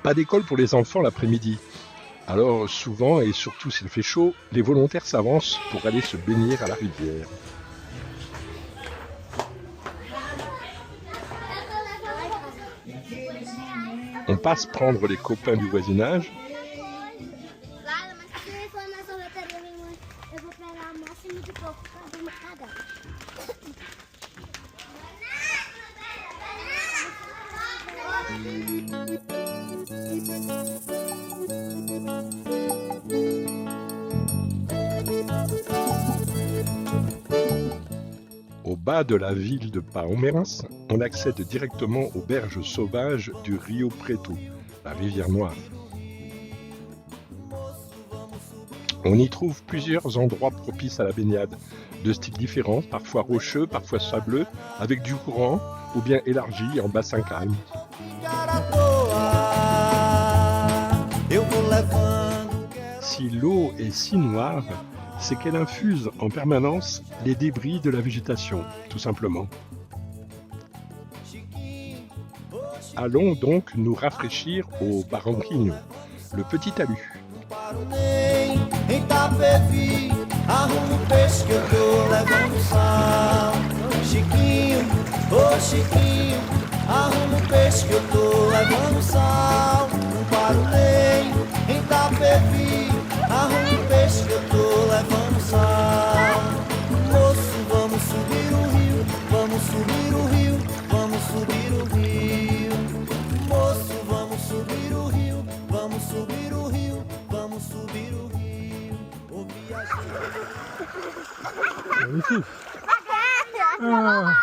Pas d'école pour les enfants l'après-midi. Alors souvent, et surtout s'il fait chaud, les volontaires s'avancent pour aller se baigner à la rivière. On passe prendre les copains du voisinage. Au bas de la ville de Palmeiras, on accède directement aux berges sauvages du Rio Preto, la rivière Noire. On y trouve plusieurs endroits propices à la baignade, de styles différents, parfois rocheux, parfois sableux, avec du courant ou bien élargi en bassin calme. Si l'eau est si noire, c'est qu'elle infuse en permanence les débris de la végétation, tout simplement. Allons donc nous rafraîchir au Barranquinho, le petit talus. Arruma o peixe que eu tô levando sal. Moço, vamos subir o rio, vamos subir o rio, vamos subir o rio. Moço, vamos subir o rio, vamos subir o rio, vamos subir o rio. O viajante. Magnifique. Ah,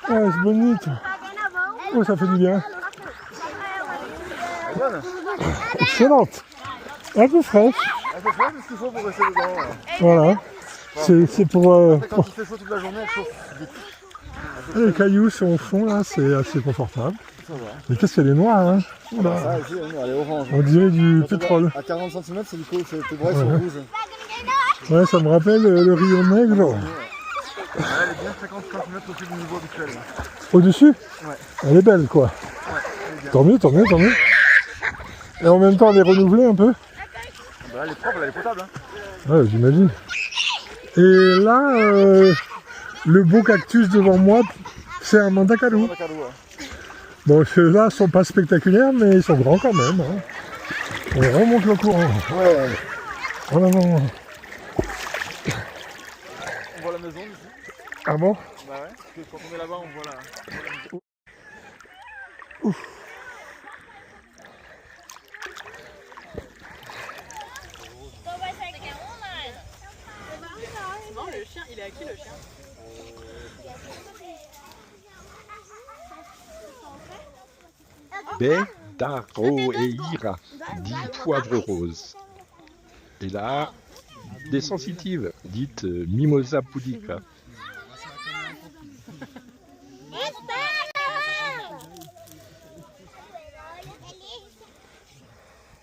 c'est bonito. Oh, ça fait du bien. Excellente. Un peu fraîche. Un peu fraîche, c'est ce qu'il faut pour rester dedans. Voilà. C'est pour... Quand il fait chaud toute la journée, elle chauffe vite. Les cailloux sont au fond, là, c'est assez confortable. Ça va. Mais qu'est-ce qu'elle est noire, hein. Oula. Ça, ici, elle est orange. On dirait du Quand pétrole. À 40 cm, c'est du coup, tes bras sont rouges. Ouais, ça me rappelle le Rio Negro. Elle est bien 50 cm au-dessus du niveau habituel. Au-dessus? Ouais. Elle est belle, quoi. Ouais, elle est bien. Tant mieux, tant mieux, tant mieux. Et en même temps, elle est renouvelée un peu. Bah, elle est propre, elle est potable. Hein. Ouais, j'imagine. Et là, le beau cactus devant moi, c'est un mandacaru. Bon, ceux-là ne sont pas spectaculaires, mais ils sont grands quand même. Hein. On remonte le courant. Ouais. Oh là là. On voit la maison ici. Ah bon? Bah ouais, parce que quand on est là-bas, on voit la maison. Ouf. Le chien, il est à qui le chien? Baie d'Aroeira, dit poivre rose. Et là, des sensitives, dites mimosa pudica.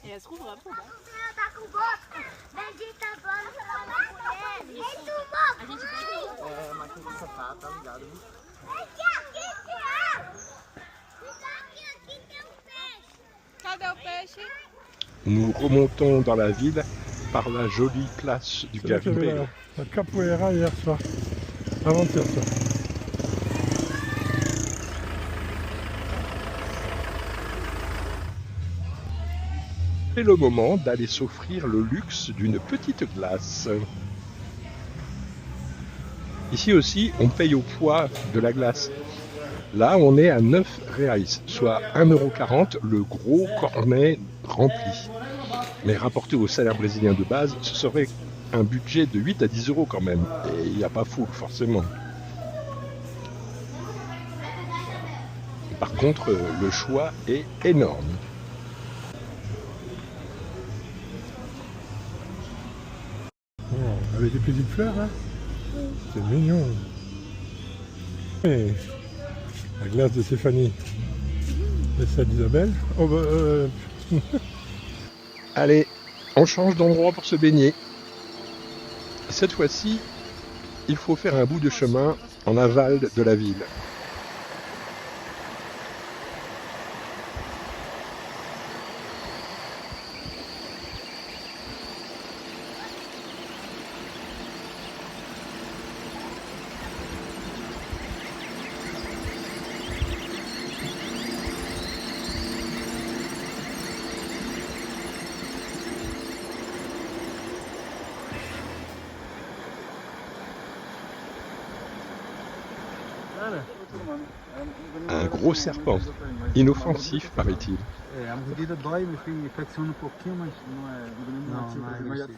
Et elle se rouvre après. Nous remontons dans la ville par la jolie place du C'est là qu'il y avait Garimpeiro. la capoeira hier soir. Avant-hier soir. C'est le moment d'aller s'offrir le luxe d'une petite glace. Ici aussi, on paye au poids de la glace. Là, on est à 9 reais, soit 1,40 € le gros cornet rempli. Mais rapporté au salaire brésilien de base, ce serait un budget de 8 à 10 € quand même. Et il n'y a pas fou, forcément. Par contre, le choix est énorme. Oh, avec des petites fleurs là. C'est mignon. Et la glace de Stéphanie et celle d'Isabelle. Oh bah, Allez, on change d'endroit pour se baigner. Cette fois-ci, il faut faire un bout de chemin en aval de la ville. Un gros serpent, inoffensif paraît-il. É, a mordida dói, mas tem infecciona um pouquinho, mas não é veneno imediato.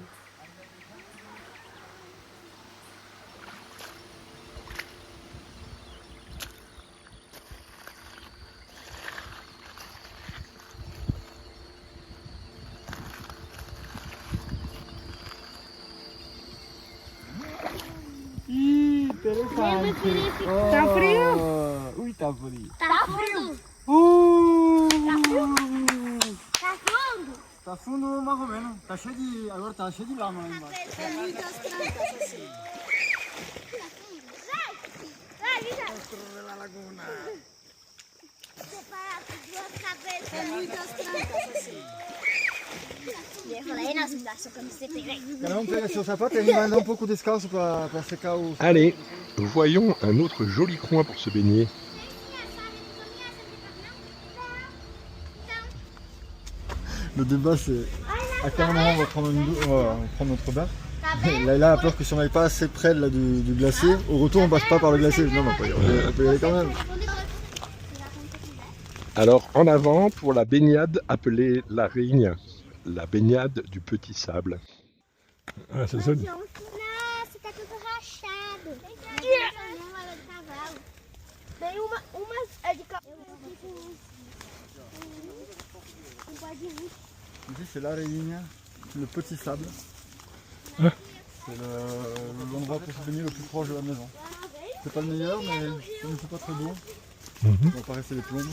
Ih, interessante. Tá frio? Ui, tá frio. Tá frio. Tá fundo. Tá fundo mais ou menos. Tá cheio de. Agora tá cheio de lama lá embaixo. É muitas trancas assim. Vai, Lisa. Separar com duas cabeças. É muitas trancas assim. Eu falei, nossa, me dá sua camiseta aí. Cada um pega seu sapato e a gente vai andar um pouco descalço pra secar os. Allez, voyons un autre joli coin pour se baigner. Le débat c'est à quel moment on va prendre, on va prendre notre bain. Laila a peur que si on n'aille pas assez près de du glacier, au retour on passe pas par le glacier. Non, mais on peut y aller quand même. Alors en avant pour la baignade appelée la Rigne, la baignade du petit sable. Ah, c'est ça. Nossa, tá tudo rachado. Tem umas é de cavalo. Ici c'est la Réunion, le petit sable. Ah. C'est l'endroit pour se baigner le plus proche de la maison. C'est pas le meilleur, mais comme il fait pas très beau, on va pas rester les plombes.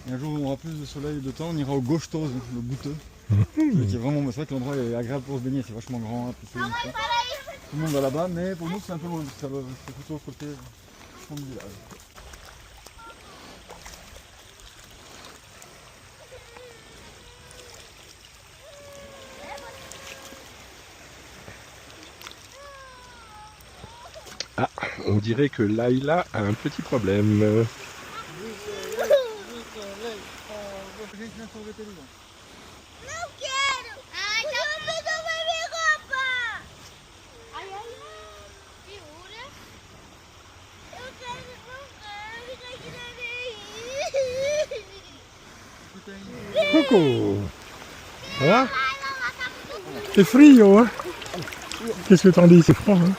Et un jour où on aura plus de soleil et de temps, on ira au Gauchtose, le goûteux. Qui est vraiment, c'est vrai que l'endroit est agréable pour se baigner, c'est vachement grand. Tout le monde va là-bas, mais pour nous c'est un peu loin, parce que c'est plutôt au côté fond du village. Ah, on dirait que Laila a un petit problème. Não quero! Ai, tá não vai ver roupa! Ai, ai, ai! Segura! Eu quero, não quero, fica aqui na Coco. Voilà. C'est frio, hein? Qu'est-ce que t'en dis? C'est froid, hein?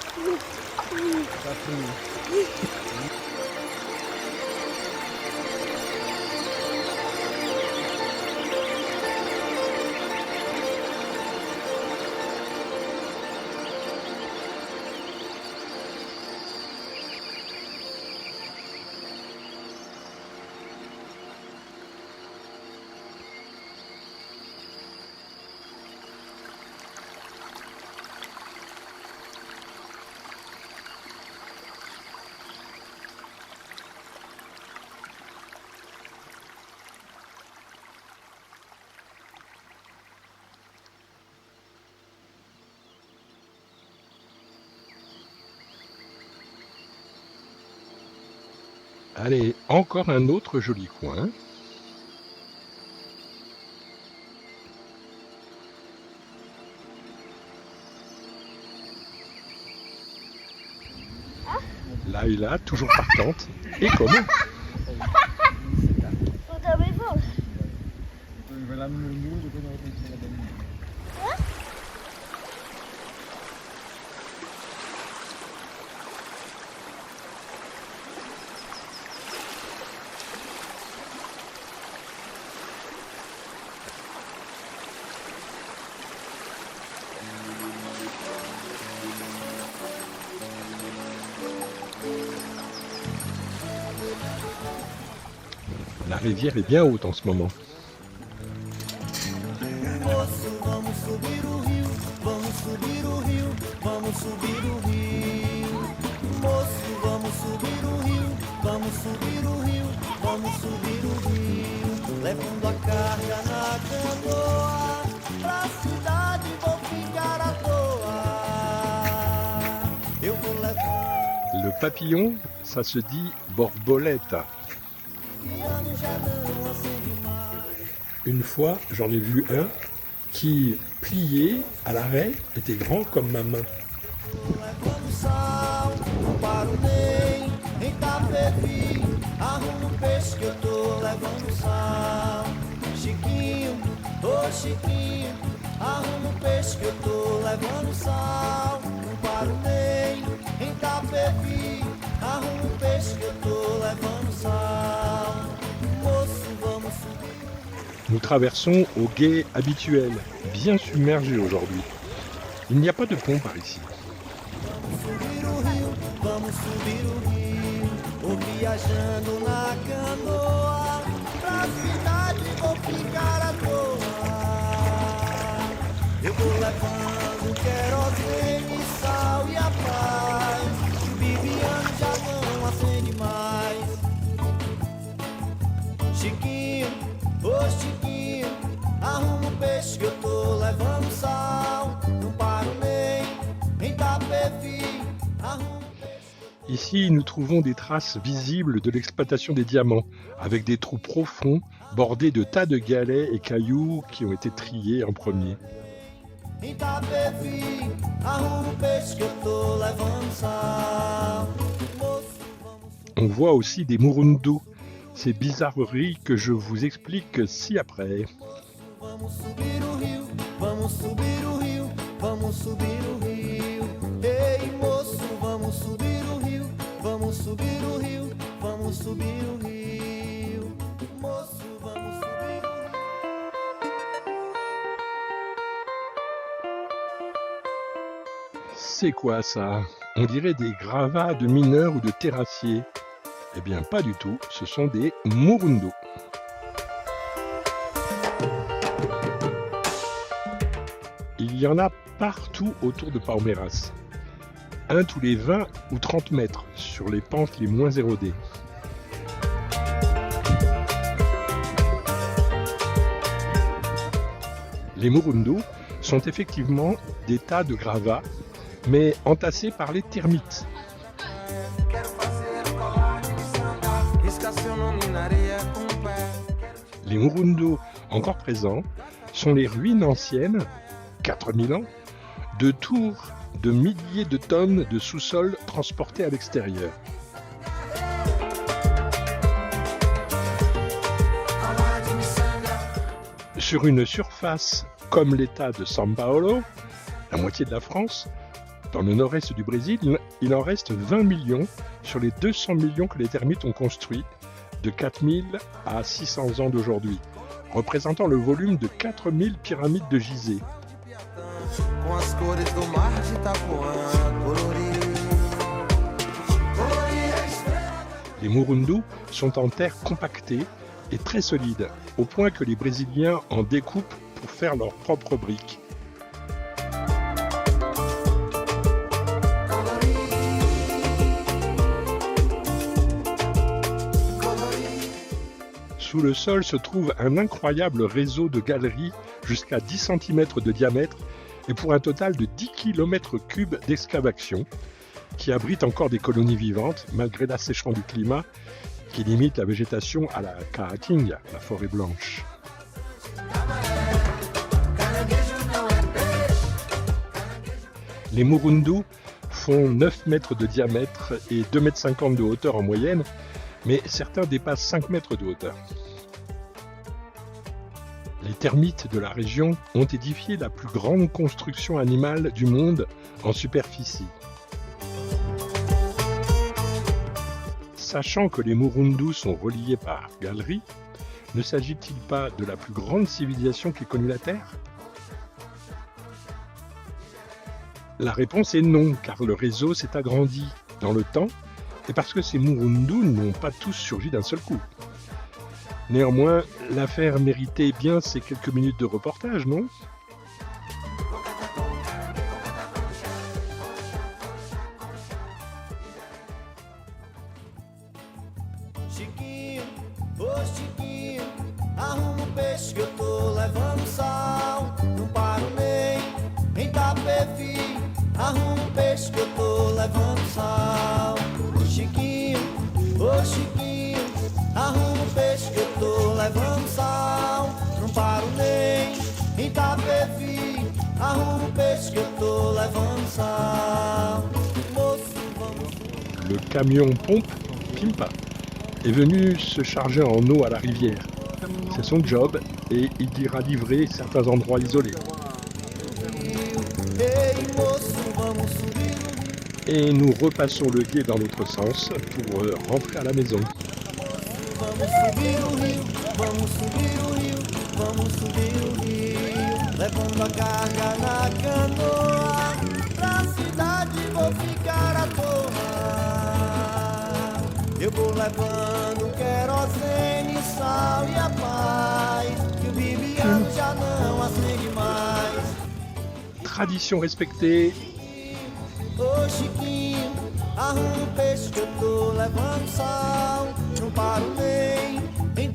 Allez, encore un autre joli coin. Laila, toujours partante. Et comment? Eu também vou. Vai lá no Murmuru, depois nós vamos falar da minha. La rivière est bien haute en ce moment. Moço, vamos subir o rio, vamos subir o rio, vamos subir o rio. Moço, vamos subir o rio, vamos subir o rio, vamos subir o rio. Levando a carga na canoa, pra cidade vou ficar à toa. Eu vou levar. Le papillon, ça se dit borboleta. Une fois, j'en ai vu un qui, plié à l'arrêt, était grand comme ma main. Levando sal para o Ney, em Itapevi. peixe que eu tô levando sal. Chiquinho, ô Chiquinho, arruma o peixe que eu tô levando sal. Não paro nem em Tapevi, arruma o peixe que eu tô levando sal. Moço, vamos subir. Nous traversons au gué habituel, bien submergé aujourd'hui. Il n'y a pas de pont par ici. Vamos subir o rio, vou viajando na canoa, pra cidade vou ficar à toa. Eu vou levando querosene, sal e a paz, Bibiano já não acende mais. Chiquinho, ô Chiquinho, arruma o peixe que eu tô levando sal. Não paro nem em Tapevi, arruma. Ici, nous trouvons des traces visibles de l'exploitation des diamants, avec des trous profonds bordés de tas de galets et cailloux qui ont été triés en premier. On voit aussi des murundu, ces bizarreries que je vous explique ci-après. Vamos subir o rio, vamos subir o rio, vamos subir o rio. Ei, moço, vamos subir o rio, vamos subir o rio, vamos subir o rio. Moço, vamos subir o rio. C'est quoi ça? On dirait des gravats de mineurs ou de terrassiers. Eh bien, pas du tout, ce sont des murundu. Il y en a partout autour de Palmeiras. Un tous les 20 ou 30 mètres sur les pentes les moins érodées. Les murundu sont effectivement des tas de gravats, mais entassés par les termites. Les murundu encore présents sont les ruines anciennes, 4000 ans, de tours de milliers de tonnes de sous-sol transportés à l'extérieur. Sur une surface comme l'état de São Paulo, la moitié de la France, dans le nord-est du Brésil, il en reste 20 millions sur les 200 millions que les termites ont construits, de 4000 à 600 ans d'aujourd'hui, représentant le volume de 4000 pyramides de Gizeh. Les murundu sont en terre compactée et très solides, au point que les Brésiliens en découpent pour faire leurs propres briques. Sous le sol se trouve un incroyable réseau de galeries jusqu'à 10 cm de diamètre et pour un total de 10 km3 d'excavation qui abrite encore des colonies vivantes malgré l'assèchement du climat qui limite la végétation à la caatinga, la forêt blanche. Les murundu font 9 mètres de diamètre et 2,50 m de hauteur en moyenne, mais certains dépassent 5 mètres de hauteur. Les termites de la région ont édifié la plus grande construction animale du monde en superficie. Sachant que les murundu sont reliés par galeries, ne s'agit-il pas de la plus grande civilisation qu'ait connue la Terre? La réponse est non, car le réseau s'est agrandi dans le temps et parce que ces murundu n'ont pas tous surgi d'un seul coup. Néanmoins, l'affaire méritait bien ces quelques minutes de reportage, non? Chiquinho, ô Chiquinho, arruma o peixe que eu tô levando sal. Não paro nem em Tapevi, arruma o peixe que eu tô levando sal. Chiquinho, ô Chiquinho, arruma o peixe que eu tô levando sal. Não paro nem em Tapevi, arruma o peixe que eu tô levando sal. Moço, vamos. Le camion pompe Pimpa est venu se charger en eau à la rivière. C'est son job et il ira livrer certains endroits isolés. Ei, moço, vamos subir o rio. Et nous repassons le gué dans l'autre sens pour rentrer à la maison. Vamos subir o rio, vamos subir o rio, vamos subir o rio. Levando a carga na canoa, pra cidade vou ficar à toa. Eu vou levando querosene, sal e a paz, que o Bibiano já não acende mais. Tradition respectée, Ô Chiquinho, arruma um peixe que eu tô levando sal. Não paro nem em